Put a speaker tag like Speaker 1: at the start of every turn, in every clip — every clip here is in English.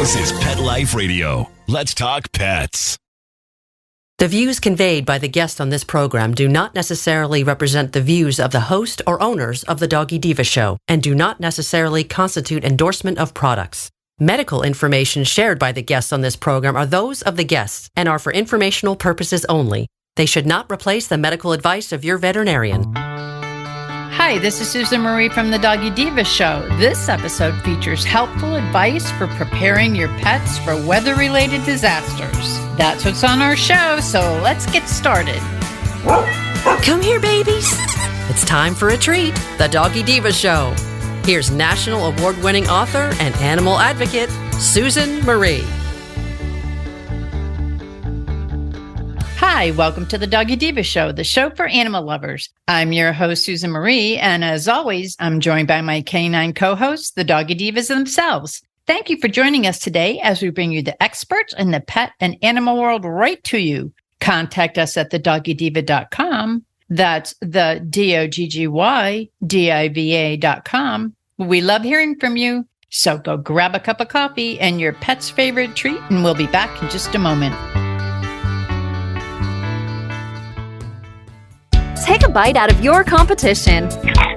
Speaker 1: This is Pet Life Radio. Let's talk pets.
Speaker 2: The views conveyed by the guests on this program do not necessarily represent the views of the host or owners of the Doggy Diva Show and do not necessarily constitute endorsement of products. Medical information shared by the guests on this program are those of the guests and are for informational purposes only. They should not replace the medical advice of your veterinarian.
Speaker 3: Hi, this is Susan Marie from the Doggy Diva Show. This episode features helpful advice for preparing your pets for weather-related disasters. That's what's on our show, so let's get started.
Speaker 2: Come here, babies. It's time for a treat, the Doggy Diva Show. Here's national award-winning author and animal advocate, Susan Marie.
Speaker 3: Hi, welcome to the Doggy Diva Show, the show for animal lovers. I'm your host, Susan Marie, and as always, I'm joined by my canine co-hosts, the Doggy Divas themselves. Thank you for joining us today as we bring you the experts in the pet and animal world right to you. Contact us at thedoggydiva.com. That's the DOGGYDIVA.com. We love hearing from you, so go grab a cup of coffee and your pet's favorite treat, and we'll be back in just a moment.
Speaker 4: Take a bite out of your competition.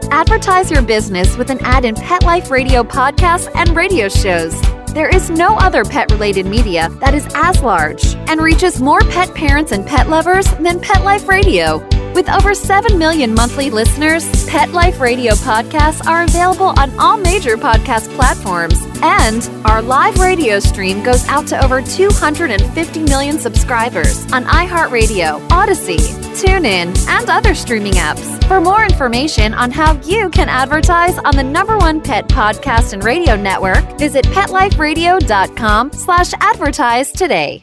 Speaker 4: Advertise your business with an ad in Pet Life Radio podcasts and radio shows. There is no other pet-related media that is as large and reaches more pet parents and pet lovers than Pet Life Radio. With over 7 million monthly listeners, Pet Life Radio podcasts are available on all major podcast platforms, and our live radio stream goes out to over 250 million subscribers on iHeartRadio, Odyssey, TuneIn, and other streaming apps. For more information on how you can advertise on the #1 pet podcast and radio network, visit PetLifeRadio.com/advertise today.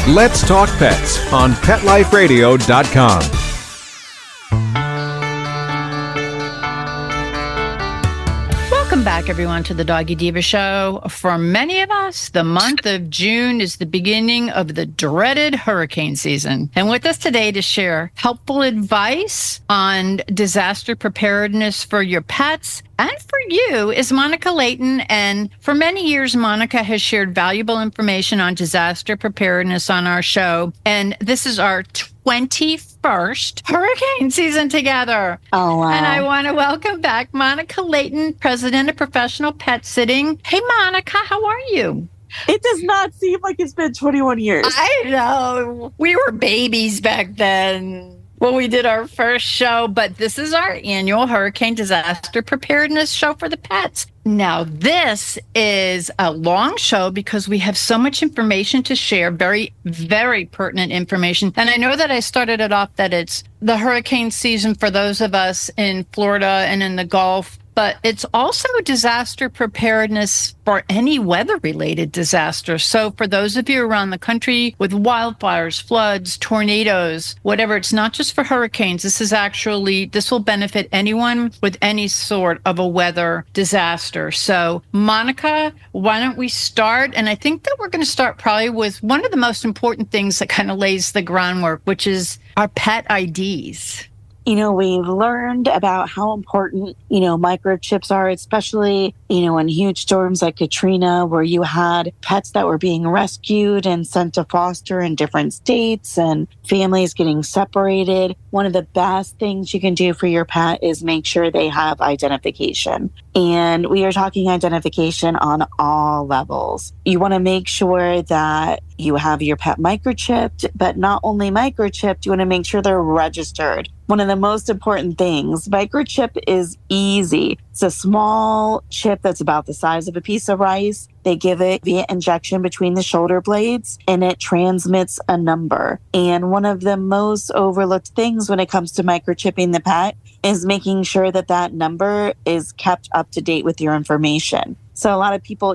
Speaker 5: Let's Talk Pets on PetLifeRadio.com.
Speaker 3: Welcome back, everyone, to the Doggy Diva Show. For many of us, the month of June is the beginning of the dreaded hurricane season. And with us today to share helpful advice on disaster preparedness for your pets and for you is Monica Leighton. And for many years, Monica has shared valuable information on disaster preparedness on our show. And this is our 21st hurricane season together.
Speaker 6: Oh, wow.
Speaker 3: And I want to welcome back Monica Leighton, president of Professional Pet Sitting. Hey, Monica, how are you?
Speaker 6: It does not seem like it's been 21 years.
Speaker 3: I know. We were babies back then when we did our first show, but this is our annual hurricane disaster preparedness show for the pets. Now, this is a long show because we have so much information to share, very, very pertinent information. And I know that I started it off that it's the hurricane season for those of us in Florida and in the Gulf, but it's also disaster preparedness for any weather-related disaster. So for those of you around the country with wildfires, floods, tornadoes, whatever, it's not just for hurricanes. This will benefit anyone with any sort of a weather disaster. So Monica, why don't we start? And I think that we're going to start probably with one of the most important things that kind of lays the groundwork, which is our pet IDs.
Speaker 6: We've learned about how important, microchips are, especially, in huge storms like Katrina, where you had pets that were being rescued and sent to foster in different states and families getting separated. One of the best things you can do for your pet is make sure they have identification. And we are talking identification on all levels. You want to make sure that you have your pet microchipped, but not only microchipped, you want to make sure they're registered. One of the most important things, microchip is easy. It's a small chip that's about the size of a piece of rice. They give it via injection between the shoulder blades, and it transmits a number. And one of the most overlooked things when it comes to microchipping the pet is making sure that that number is kept up to date with your information. So a lot of people,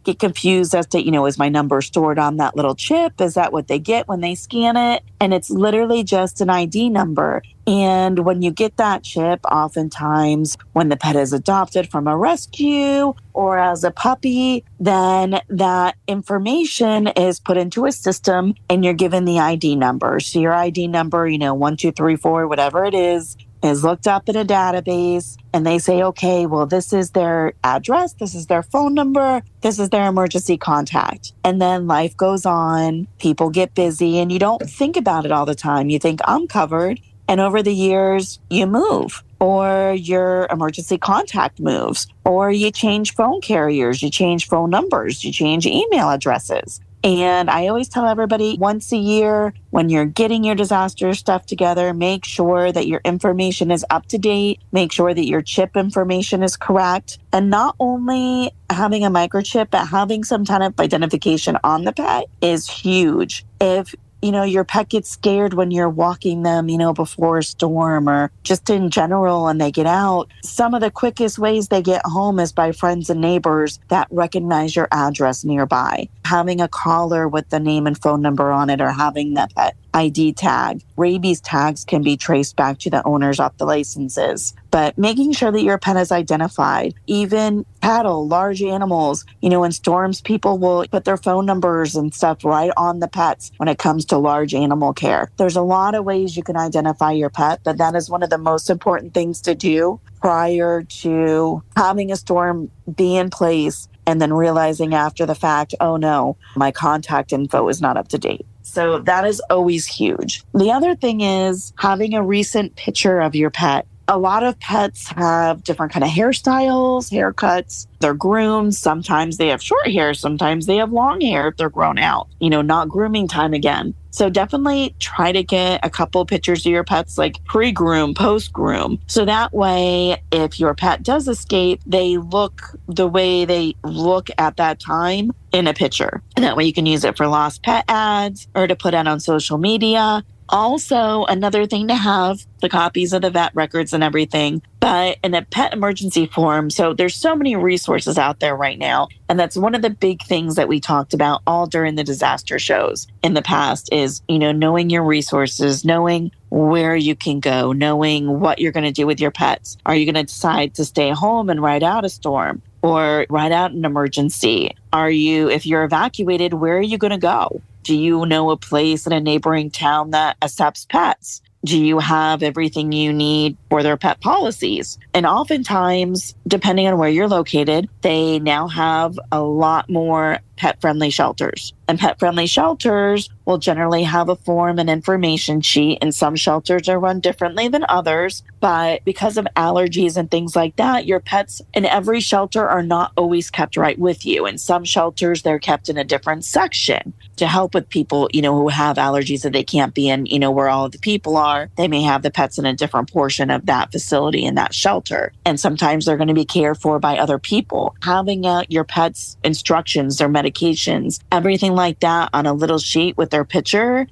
Speaker 6: get confused as to, is my number stored on that little chip? Is that what they get when they scan it? And it's literally just an ID number. And when you get that chip, oftentimes when the pet is adopted from a rescue or as a puppy, then that information is put into a system and you're given the ID number. So your ID number, 1, 2, 3, 4, whatever it is, is looked up in a database and they say, okay, well, this is their address, this is their phone number, this is their emergency contact. And then life goes on, people get busy, and you don't think about it all the time. You think, I'm covered. And over the years, you move, or your emergency contact moves, or you change phone carriers, you change phone numbers, you change email addresses. And I always tell everybody, once a year, when you're getting your disaster stuff together, make sure that your information is up to date, make sure that your chip information is correct. And not only having a microchip, but having some kind of identification on the pet is huge. If your pet gets scared when you're walking them, before a storm or just in general and they get out, some of the quickest ways they get home is by friends and neighbors that recognize your address nearby. Having a collar with the name and phone number on it, or having that pet ID tag. Rabies tags can be traced back to the owners off the licenses. But making sure that your pet is identified, even cattle, large animals, in storms, people will put their phone numbers and stuff right on the pets when it comes to large animal care. There's a lot of ways you can identify your pet, but that is one of the most important things to do prior to having a storm be in place and then realizing after the fact, oh no, my contact info is not up to date. So that is always huge. The other thing is having a recent picture of your pet. A lot of pets have different kind of hairstyles, haircuts. They're groomed. Sometimes they have short hair. Sometimes they have long hair if they're grown out. Not grooming time again. So definitely try to get a couple pictures of your pets, like pre-groom, post-groom. So that way, if your pet does escape, they look the way they look at that time in a picture. And that way you can use it for lost pet ads or to put out on social media. Also, another thing to have the copies of the vet records and everything, but in a pet emergency form. So there's so many resources out there right now. And that's one of the big things that we talked about all during the disaster shows in the past is, knowing your resources, knowing where you can go, knowing what you're going to do with your pets. Are you going to decide to stay home and ride out a storm or ride out an emergency? If you're evacuated, where are you going to go? Do you know a place in a neighboring town that accepts pets? Do you have everything you need for their pet policies? And oftentimes, depending on where you're located, they now have a lot more pet-friendly shelters. And pet-friendly shelters will generally have a form and information sheet, and some shelters are run differently than others. But because of allergies and things like that, your pets in every shelter are not always kept right with you. In some shelters, they're kept in a different section to help with people, who have allergies that they can't be in, where all of the people are. They may have the pets in a different portion of that facility in that shelter. And sometimes they're going to be cared for by other people. Having your pet's instructions, their medications, everything like that on a little sheet with their picture,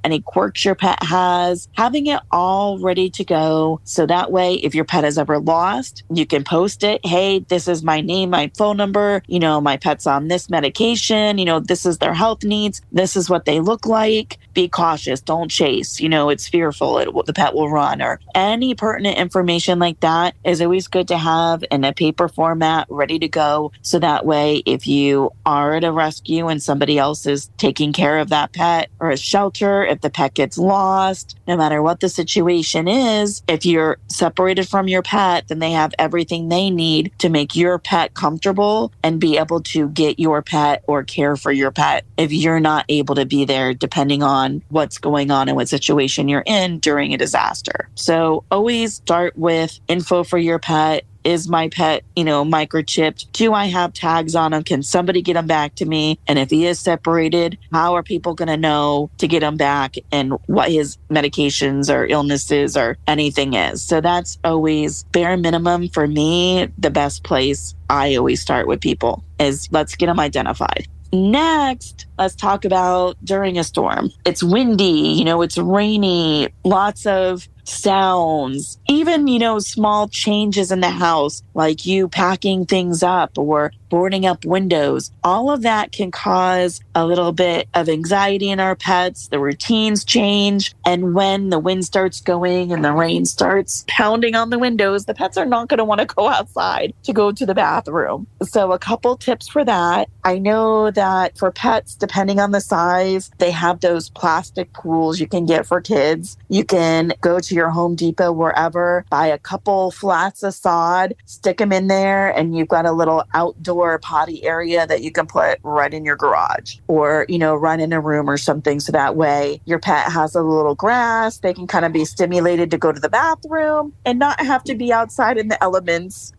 Speaker 6: any quirks your pet has, having it all ready to go. So that way, if your pet is ever lost, you can post it. Hey, this is my name, my phone number, my pet's on this medication, this is their health needs. This is what they look like. Be cautious. Don't chase. It's fearful. The pet will run, or any pertinent information like that is always good to have in a paper format ready to go. So that way, if you are at a rescue and somebody else is taking care of that pet, or a shelter, if the pet gets lost, no matter what the situation is, if you're separated from your pet, then they have everything they need to make your pet comfortable and be able to get your pet or care for your pet if you're not able to be there, depending on what's going on and what situation you're in during a disaster. So always start with info for your pet. Is my pet, microchipped? Do I have tags on him? Can somebody get him back to me? And if he is separated, how are people going to know to get him back and what his medications or illnesses or anything is? So that's always bare minimum for me. The best place I always start with people is let's get them identified. Next, let's talk about during a storm. It's windy, it's rainy, lots of sounds, even, small changes in the house, like you packing things up or boarding up windows. All of that can cause a little bit of anxiety in our pets. The routines change. And when the wind starts going and the rain starts pounding on the windows, the pets are not going to want to go outside to go to the bathroom. So a couple tips for that. I know that for pets, depending on the size, they have those plastic pools you can get for kids. You can go to your Home Depot, wherever, buy a couple flats of sod, stick them in there, and you've got a little outdoor potty area that you can put right in your garage or, run in a room or something. So that way your pet has a little grass. They can kind of be stimulated to go to the bathroom and not have to be outside in the elements,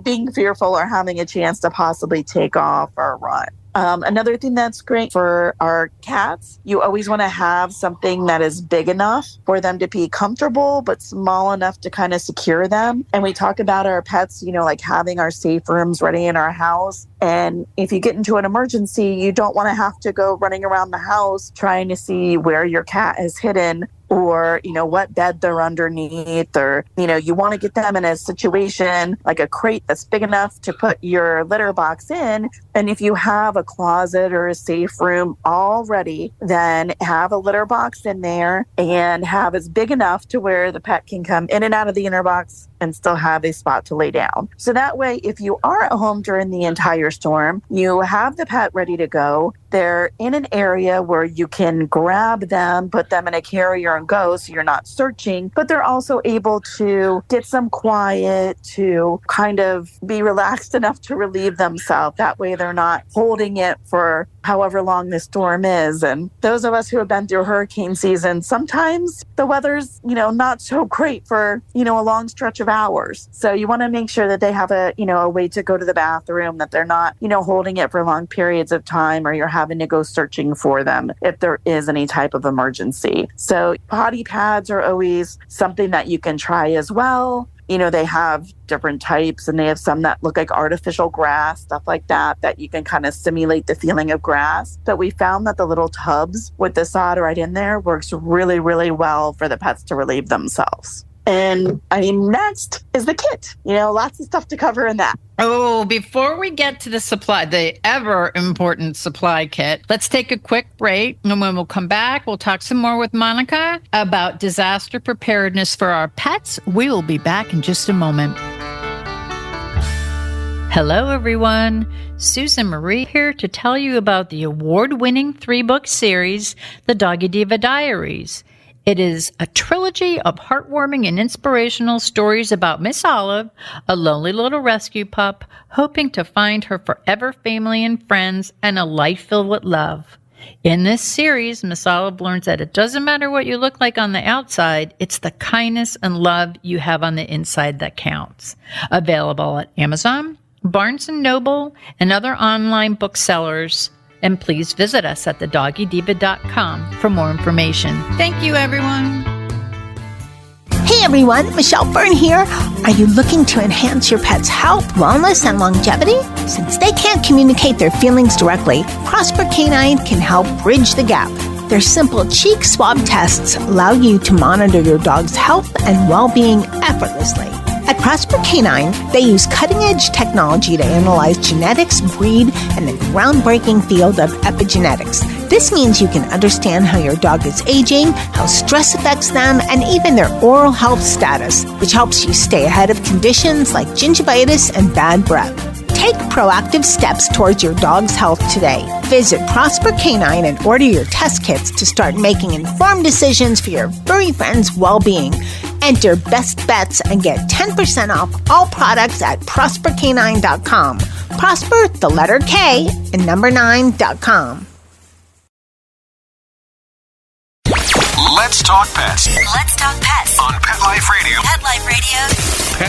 Speaker 6: being fearful or having a chance to possibly take off or run. Another thing that's great for our cats, you always want to have something that is big enough for them to be comfortable, but small enough to kind of secure them. And we talk about our pets, like having our safe rooms ready in our house. And if you get into an emergency, you don't want to have to go running around the house trying to see where your cat is hidden or, what bed they're underneath, or, you want to get them in a situation like a crate that's big enough to put your litter box in. And if you have a closet or a safe room already, then have a litter box in there and have it big enough to where the pet can come in and out of the inner box and still have a spot to lay down. So that way, if you are at home during the entire storm, you have the pet ready to go. They're in an area where you can grab them, put them in a carrier and go, so you're not searching, but they're also able to get some quiet, to kind of be relaxed enough to relieve themselves. That way they're not holding it for however long the storm is. And those of us who have been through hurricane season, sometimes the weather's, not so great for, a long stretch of hours. So you want to make sure that they have a way to go to the bathroom, that they're not, holding it for long periods of time, or you're having to go searching for them if there is any type of emergency. So potty pads are always something that you can try as well. They have different types, and they have some that look like artificial grass, stuff like that you can kind of simulate the feeling of grass. But we found that the little tubs with the sod right in there works really, really well for the pets to relieve themselves. And next is the kit. Lots of stuff to cover in that.
Speaker 3: Oh, before we get to the ever important supply kit, let's take a quick break. And when we'll come back, we'll talk some more with Monica about disaster preparedness for our pets. We will be back in just a moment. Hello, everyone. Susan Marie here to tell you about the award-winning 3-book series, The Doggy Diva Diaries. It is a trilogy of heartwarming and inspirational stories about Miss Olive, a lonely little rescue pup, hoping to find her forever family and friends and a life filled with love. In this series, Miss Olive learns that it doesn't matter what you look like on the outside, it's the kindness and love you have on the inside that counts. Available at Amazon, Barnes & Noble, and other online booksellers. And please visit us at thedoggydiva.com for more information. Thank you, everyone.
Speaker 7: Hey everyone, Michelle Byrne here. Are you looking to enhance your pet's health, wellness, and longevity? Since they can't communicate their feelings directly, Prosper Canine can help bridge the gap. Their simple cheek swab tests allow you to monitor your dog's health and well-being effortlessly. At Prosper Canine, they use cutting-edge technology to analyze genetics, breed, and the groundbreaking field of epigenetics. This means you can understand how your dog is aging, how stress affects them, and even their oral health status, which helps you stay ahead of conditions like gingivitis and bad breath. Take proactive steps towards your dog's health today. Visit Prosper Canine and order your test kits to start making informed decisions for your furry friend's well-being. Enter Best Bets and get 10% off all products at ProsperCanine.com. Prosper, the letter K, and number 9.com.
Speaker 1: Let's talk pets.
Speaker 8: Let's talk pets
Speaker 1: On Pet Life Radio.
Speaker 8: Pet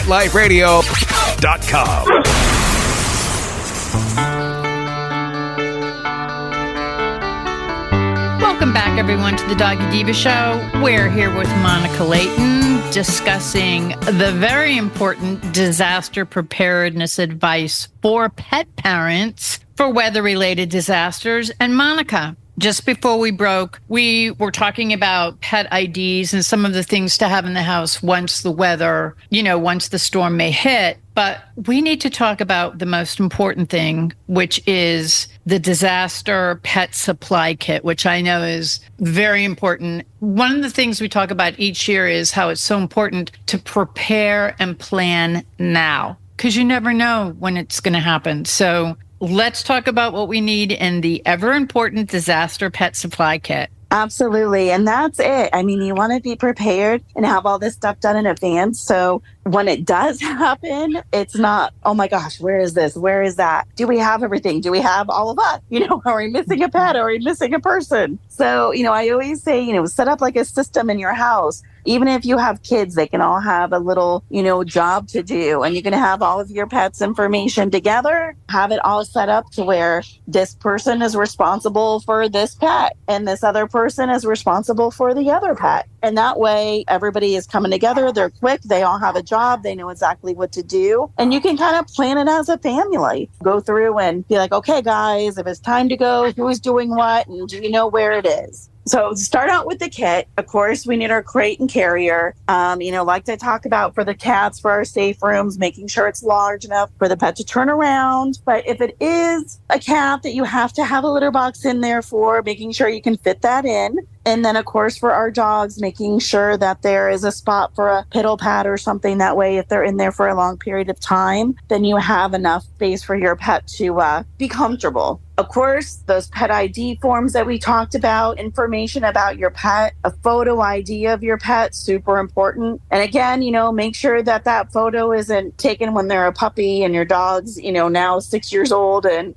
Speaker 8: Life Radio.
Speaker 1: PetLifeRadio.com.
Speaker 3: Welcome back, everyone, to the Doggy Diva Show. We're here with Monica Leighton discussing the very important disaster preparedness advice for pet parents for weather-related disasters. And Monica, just before we broke, we were talking about pet IDs and some of the things to have in the house once the weather, once the storm may hit. But we need to talk about the most important thing, which is the disaster pet supply kit, which I know is very important. One of the things we talk about each year is how it's so important to prepare and plan now, because you never know when it's going to happen. So let's talk about what we need in the ever important disaster pet supply kit.
Speaker 6: Absolutely. And that's it. I mean, you want to be prepared and have all this stuff done in advance. So when it does happen, it's not, oh my gosh, where is this? Where is that? Do we have everything? Do we have all of us? Are we missing a pet? Are we missing a person? So, I always say, set up like a system in your house. Even if you have kids, they can all have a little, job to do. And you can have all of your pets' information together, have it all set up to where this person is responsible for this pet and this other person is responsible for the other pet. And that way, everybody is coming together. They're quick. They all have a job. They know exactly what to do. And you can kind of plan it as a family. Go through and be like, okay, guys, if it's time to go, who's doing what? And do you know where it is? So start out with the kit. Of course, we need our crate and carrier. Like I talked about for the cats, for our safe rooms, making sure it's large enough for the pet to turn around. But if it is a cat that you have to have a litter box in there for, making sure you can fit that in. And then, of course, for our dogs, making sure that there is a spot for a piddle pad or something. That way, if they're in there for a long period of time, then you have enough space for your pet to be comfortable. Of course, those pet ID forms that we talked about, information about your pet, a photo ID of your pet, super important. And again, make sure that that photo isn't taken when they're a puppy and your dog's, now 6 years old and,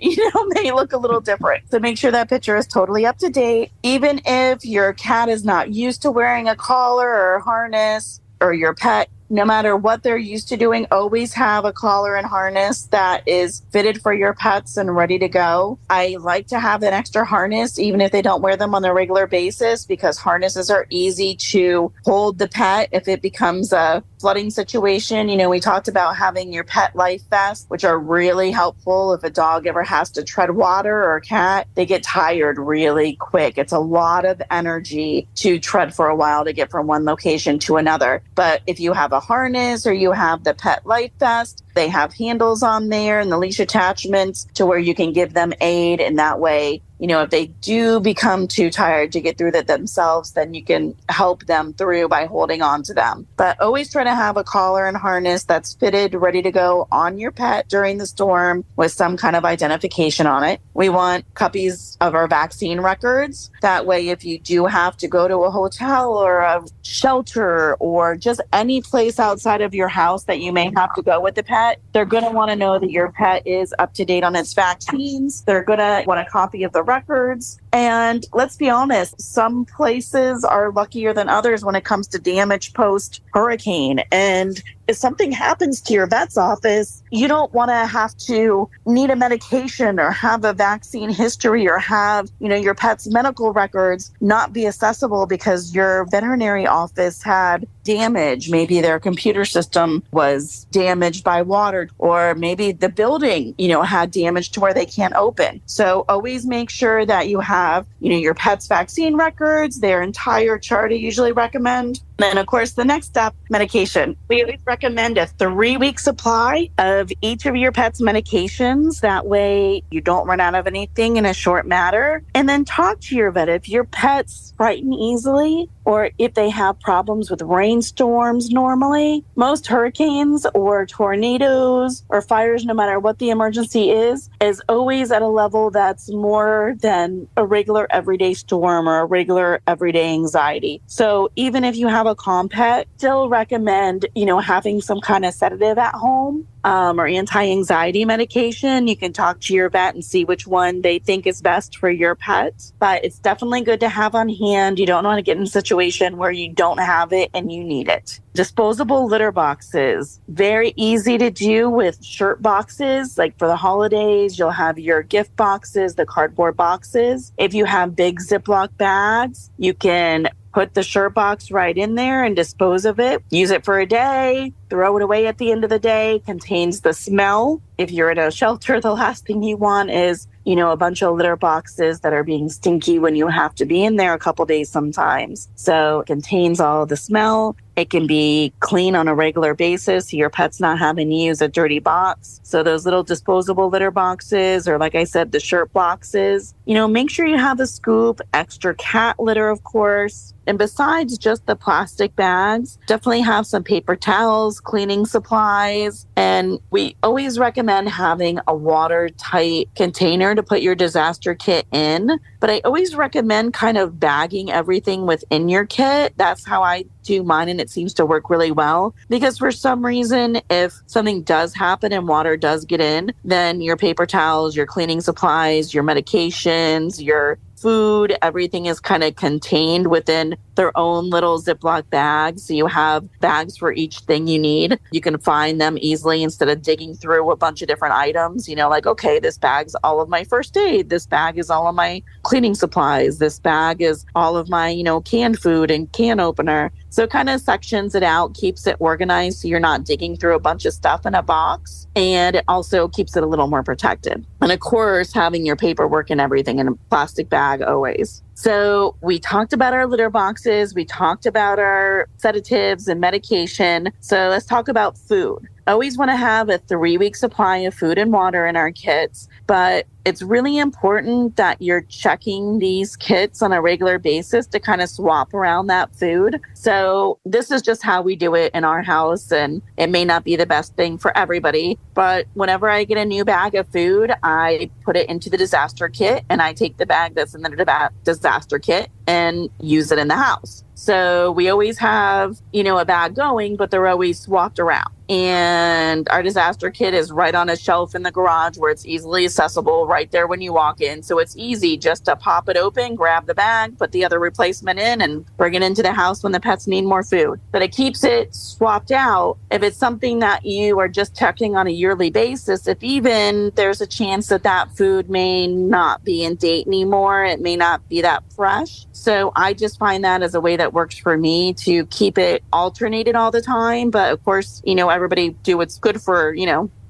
Speaker 6: they look a little different. So make sure that picture is totally up to date. Even if your cat is not used to wearing a collar or a harness, or your pet, no matter what they're used to doing, always have a collar and harness that is fitted for your pets and ready to go. I like to have an extra harness, even if they don't wear them on a regular basis, because harnesses are easy to hold the pet if it becomes a flooding situation. We talked about having your pet life vest, which are really helpful if a dog ever has to tread water or a cat. They get tired really quick. It's a lot of energy to tread for a while to get from one location to another. But if you have a harness or you have the pet life vest, they have handles on there and the leash attachments to where you can give them aid. And that way, if they do become too tired to get through that themselves, then you can help them through by holding on to them. But always try to have a collar and harness that's fitted, ready to go on your pet during the storm with some kind of identification on it. We want copies of our vaccine records. That way, if you do have to go to a hotel or a shelter or just any place outside of your house that you may have to go with the pet, they're going to want to know that your pet is up to date on its vaccines. They're going to want a copy of the records. And let's be honest, some places are luckier than others when it comes to damage post-hurricane. And if something happens to your vet's office, you don't want to have to need a medication or have a vaccine history or have, your pet's medical records not be accessible because your veterinary office had damage. Maybe their computer system was damaged by water, or maybe the building, had damage to where they can't open. So always make sure that you have, your pet's vaccine records, their entire chart I usually recommend. Then, of course, the next step, medication. We always recommend a 3-week supply of each of your pet's medications. That way you don't run out of anything in a short matter. And then talk to your vet. If your pets frighten easily, or if they have problems with rainstorms normally, most hurricanes or tornadoes or fires, no matter what the emergency is always at a level that's more than a regular everyday storm or a regular everyday anxiety. So even if you have a calm pet, still recommend, having some kind of sedative at home. Or anti-anxiety medication. You can talk to your vet and see which one they think is best for your pet. But it's definitely good to have on hand. You don't want to get in a situation where you don't have it and you need it. Disposable litter boxes. Very easy to do with shirt boxes. Like for the holidays, you'll have your gift boxes, the cardboard boxes. If you have big Ziploc bags, you can put the shirt box right in there and dispose of it. Use it for a day, throw it away at the end of the day. Contains the smell. If you're in a shelter, the last thing you want is, a bunch of litter boxes that are being stinky when you have to be in there a couple days sometimes. So it contains all the smell. It can be clean on a regular basis. So your pet's not having to use a dirty box. So those little disposable litter boxes, or like I said, the shirt boxes, make sure you have a scoop, extra cat litter, of course. And besides just the plastic bags, definitely have some paper towels, cleaning supplies. And we always recommend having a watertight container to put your disaster kit in. But I always recommend kind of bagging everything within your kit. That's how I do mine, and it seems to work really well. Because for some reason, if something does happen and water does get in, then your paper towels, your cleaning supplies, your medications, your food, everything is kind of contained within their own little Ziploc bags. So you have bags for each thing you need. You can find them easily instead of digging through a bunch of different items. You know, like, okay, this bag's all of my first aid. This bag is all of my cleaning supplies. This bag is all of my, canned food and can opener. So it kind of sections it out, keeps it organized so you're not digging through a bunch of stuff in a box. And it also keeps it a little more protected. And of course, having your paperwork and everything in a plastic bag always. So we talked about our litter boxes. We talked about our sedatives and medication. So let's talk about food. Always want to have a 3-week supply of food and water in our kits, but it's really important that you're checking these kits on a regular basis to kind of swap around that food. So this is just how we do it in our house, and it may not be the best thing for everybody, but whenever I get a new bag of food, I put it into the disaster kit, and I take the bag that's in the disaster kit and use it in the house. So we always have, a bag going, but they're always swapped around. And our disaster kit is right on a shelf in the garage where it's easily accessible right there when you walk in. So it's easy just to pop it open, grab the bag, put the other replacement in, and bring it into the house when the pets need more food. But it keeps it swapped out. If it's something that you are just checking on a yearly basis, if even there's a chance that that food may not be in date anymore, it may not be that fresh. So I just find that as a way that works for me to keep it alternated all the time. But of course, everybody do what's good for,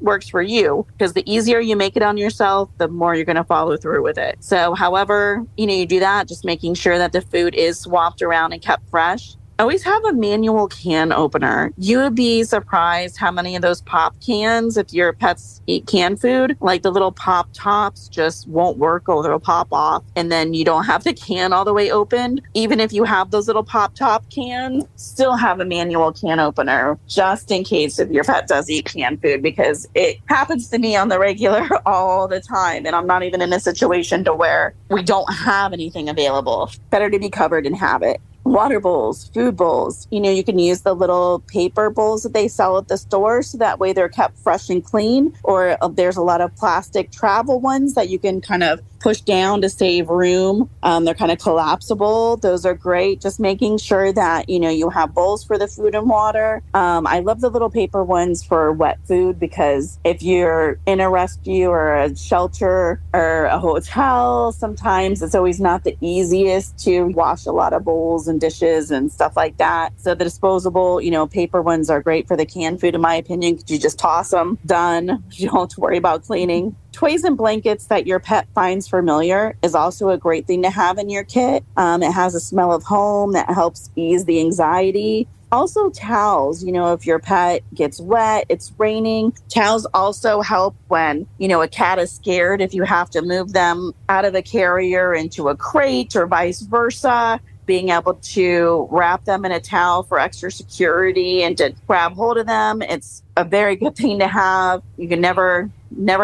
Speaker 6: works for you, because the easier you make it on yourself, the more you're going to follow through with it. So however, you do that, just making sure that the food is swapped around and kept fresh. Always have a manual can opener. You would be surprised how many of those pop cans, if your pets eat canned food, like the little pop tops just won't work or they'll pop off, and then you don't have the can all the way opened. Even if you have those little pop top cans, still have a manual can opener just in case if your pet does eat canned food, because it happens to me on the regular all the time, and I'm not even in a situation to where we don't have anything available. Better to be covered and have it. Water bowls, food bowls. You can use the little paper bowls that they sell at the store, so that way they're kept fresh and clean. Or there's a lot of plastic travel ones that you can kind of push down to save room. They're kind of collapsible. Those are great. Just making sure that, you have bowls for the food and water. I love the little paper ones for wet food, because if you're in a rescue or a shelter or a hotel, sometimes it's always not the easiest to wash a lot of bowls and dishes and stuff like that. So the disposable, paper ones are great for the canned food, in my opinion, because you just toss them, done. You don't have to worry about cleaning. Toys and blankets that your pet finds familiar is also a great thing to have in your kit. It has a smell of home that helps ease the anxiety. Also towels, if your pet gets wet, it's raining. Towels also help when, a cat is scared, if you have to move them out of a carrier into a crate or vice versa. Being able to wrap them in a towel for extra security and to grab hold of them, it's a very good thing to have. You can never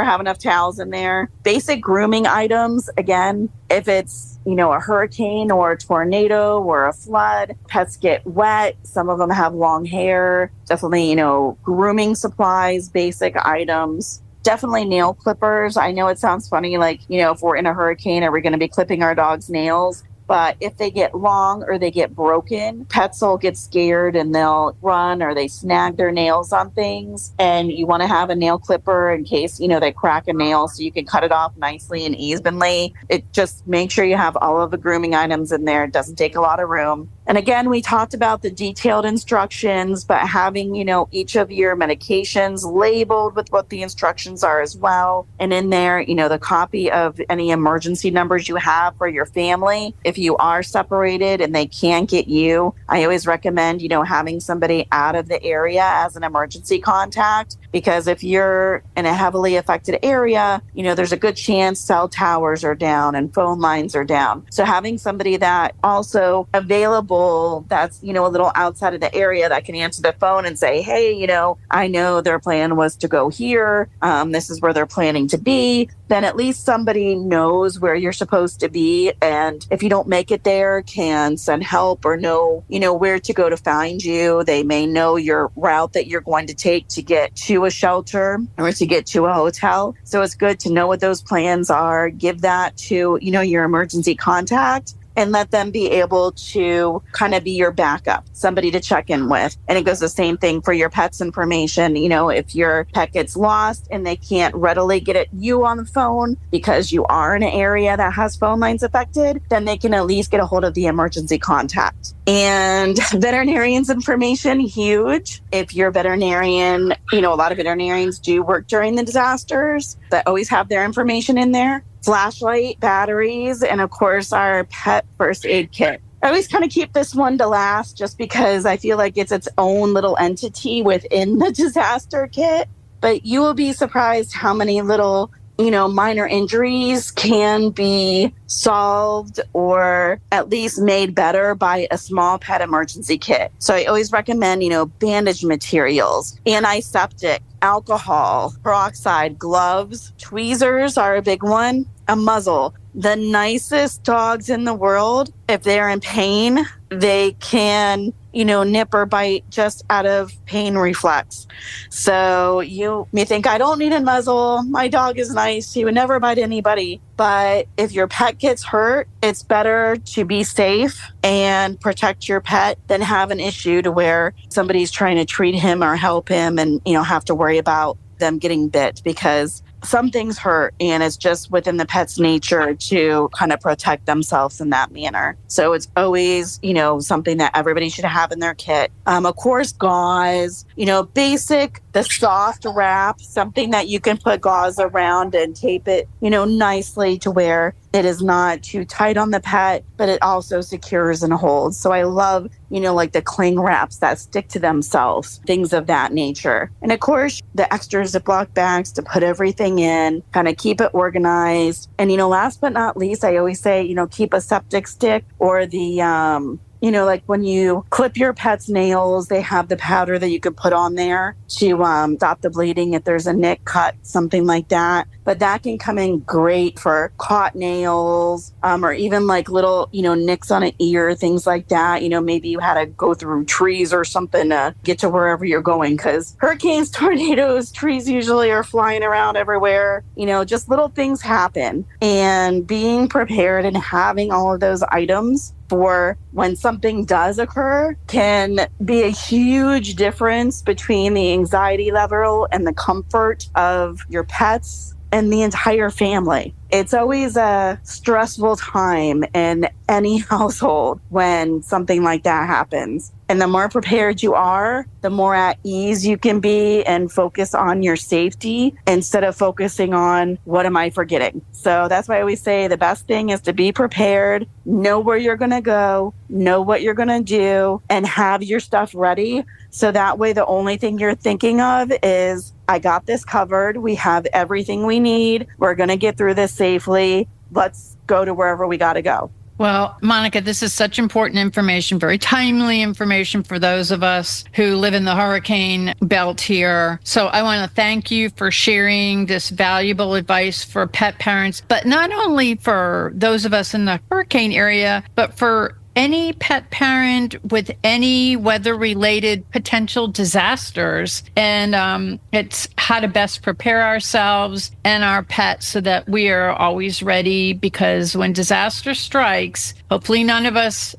Speaker 6: have enough towels in there. Basic grooming items, again, if it's, a hurricane or a tornado or a flood, pets get wet. Some of them have long hair. Definitely, grooming supplies, basic items. Definitely nail clippers. I know it sounds funny, like, if we're in a hurricane, are we going to be clipping our dog's nails? But if they get long or they get broken, pets will get scared and they'll run or they snag their nails on things. And you want to have a nail clipper in case, they crack a nail so you can cut it off nicely and evenly. It just make sure you have all of the grooming items in there. It doesn't take a lot of room. And again, we talked about the detailed instructions, but having, each of your medications labeled with what the instructions are as well. And in there, the copy of any emergency numbers you have for your family. If you are separated and they can't get you, I always recommend, having somebody out of the area as an emergency contact, because if you're in a heavily affected area, there's a good chance cell towers are down and phone lines are down. So having somebody that also available people that's, a little outside of the area that can answer the phone and say, hey, I know their plan was to go here. This is where they're planning to be. Then at least somebody knows where you're supposed to be. And if you don't make it there, can send help or know, where to go to find you. They may know your route that you're going to take to get to a shelter or to get to a hotel. So it's good to know what those plans are. Give that to, your emergency contact, and let them be able to kind of be your backup, somebody to check in with. And it goes the same thing for your pet's information. If your pet gets lost and they can't readily get at you on the phone because you are in an area that has phone lines affected, then they can at least get a hold of the emergency contact. And veterinarian's information, huge. If you're a veterinarian, a lot of veterinarians do work during the disasters that always have their information in there. Flashlight, batteries, and of course our pet first aid kit. I always kind of keep this one to last just because I feel like it's its own little entity within the disaster kit. But you will be surprised how many little, minor injuries can be solved or at least made better by a small pet emergency kit. So I always recommend, bandage materials, antiseptic, alcohol, peroxide, gloves, tweezers are a big one, a muzzle. The nicest dogs in the world, if they're in pain, they can, nip or bite just out of pain reflex. So you may think, I don't need a muzzle. My dog is nice. He would never bite anybody. But if your pet gets hurt, it's better to be safe and protect your pet than have an issue to where somebody's trying to treat him or help him and, have to worry about them getting bit, because some things hurt and it's just within the pet's nature to kind of protect themselves in that manner. So it's always, something that everybody should have in their kit. Of course, gauze, basic, the soft wrap, something that you can put gauze around and tape it, nicely to where it is not too tight on the pet, but it also secures and holds. So I love, like the cling wraps that stick to themselves, things of that nature. And of course, the extra Ziploc bags to put everything in, kind of keep it organized. And, last but not least, I always say, keep a septic stick or the, like when you clip your pet's nails, they have the powder that you could put on there to stop the bleeding if there's a nick, cut, something like that. But that can come in great for caught nails or even like little, nicks on an ear, things like that. Maybe you had to go through trees or something to get to wherever you're going, because hurricanes, tornadoes, trees usually are flying around everywhere. Just little things happen. And being prepared and having all of those items for when something does occur can be a huge difference between the anxiety level and the comfort of your pets and the entire family. It's always a stressful time in any household when something like that happens. And the more prepared you are, the more at ease you can be and focus on your safety instead of focusing on what am I forgetting. So that's why I always say the best thing is to be prepared, know where you're going to go, know what you're going to do, and have your stuff ready. So that way the only thing you're thinking of is, I got this covered. We have everything we need. We're going to get through this safely. Let's go to wherever we got to go.
Speaker 3: Well, Monica, this is such important information, very timely information for those of us who live in the hurricane belt here. So I want to thank you for sharing this valuable advice for pet parents, but not only for those of us in the hurricane area, but for any pet parent with any weather-related potential disasters. And it's how to best prepare ourselves and our pets so that we are always ready, because when disaster strikes, hopefully none of us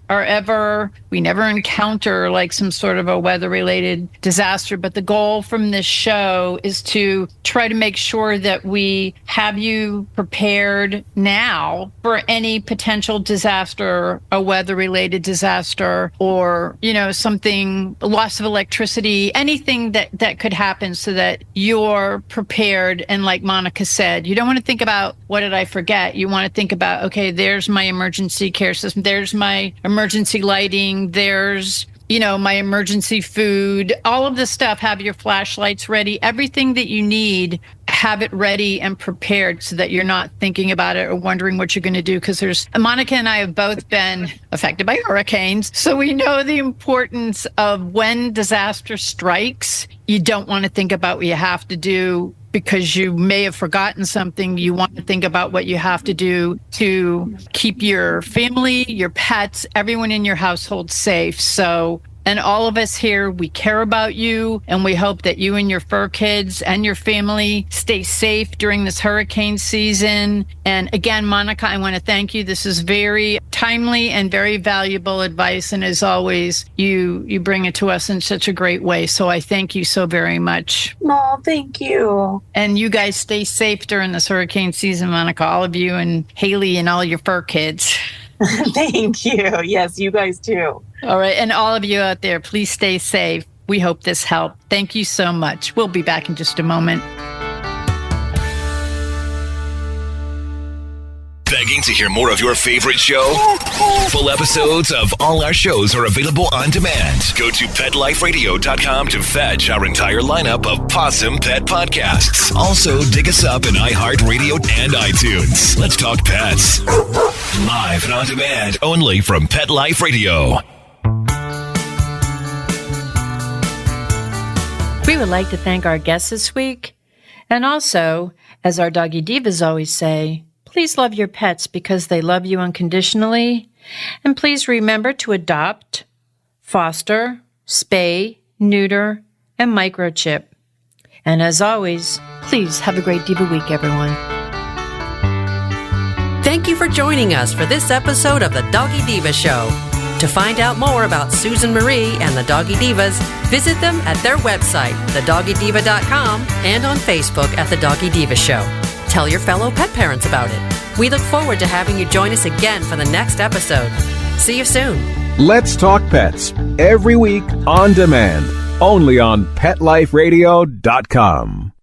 Speaker 3: we never encounter like some sort of a weather-related disaster. But the goal from this show is to try to make sure that we have you prepared now for any potential disaster, a weather-related disaster, or, something, loss of electricity, anything that could happen, so that you're prepared. And like Monica said, you don't want to think about, what did I forget? You want to think about, okay, there's my emergency care system. There's my emergency lighting. There's, my emergency food, all of this stuff. Have your flashlights ready, everything that you need. have it ready and prepared so that you're not thinking about it or wondering what you're going to do. Because Monica and I have both been affected by hurricanes. So we know the importance of when disaster strikes, you don't want to think about what you have to do because you may have forgotten something. You want to think about what you have to do to keep your family, your pets, everyone in your household safe. So, and all of us here, we care about you, and we hope that you and your fur kids and your family stay safe during this hurricane season. And again, Monica, I want to thank you. This is very timely and very valuable advice. And as always, you bring it to us in such a great way. So I thank you so very much.
Speaker 6: Oh, thank you.
Speaker 3: And you guys stay safe during this hurricane season, Monica, all of you and Haley and all your fur kids.
Speaker 6: Thank you. Yes, you guys too.
Speaker 3: All right. And all of you out there, please stay safe. We hope this helped. Thank you so much. We'll be back in just a moment.
Speaker 1: Begging to hear more of your favorite show? Full episodes of all our shows are available on demand. Go to PetLifeRadio.com to fetch our entire lineup of Possum Pet podcasts. Also, dig us up in iHeartRadio and iTunes. Let's talk pets. Live and on demand only from Pet Life Radio.
Speaker 3: We would like to thank our guests this week. And also, as our Doggy Divas always say, please love your pets because they love you unconditionally. And please remember to adopt, foster, spay, neuter, and microchip. And as always, please have a great Diva week, everyone.
Speaker 2: Thank you for joining us for this episode of the Doggy Diva Show. To find out more about Susan Marie and the Doggy Divas, visit them at their website, thedoggydiva.com, and on Facebook at The Doggy Diva Show. Tell your fellow pet parents about it. We look forward to having you join us again for the next episode. See you soon.
Speaker 5: Let's Talk Pets, every week on demand, only on PetLifeRadio.com.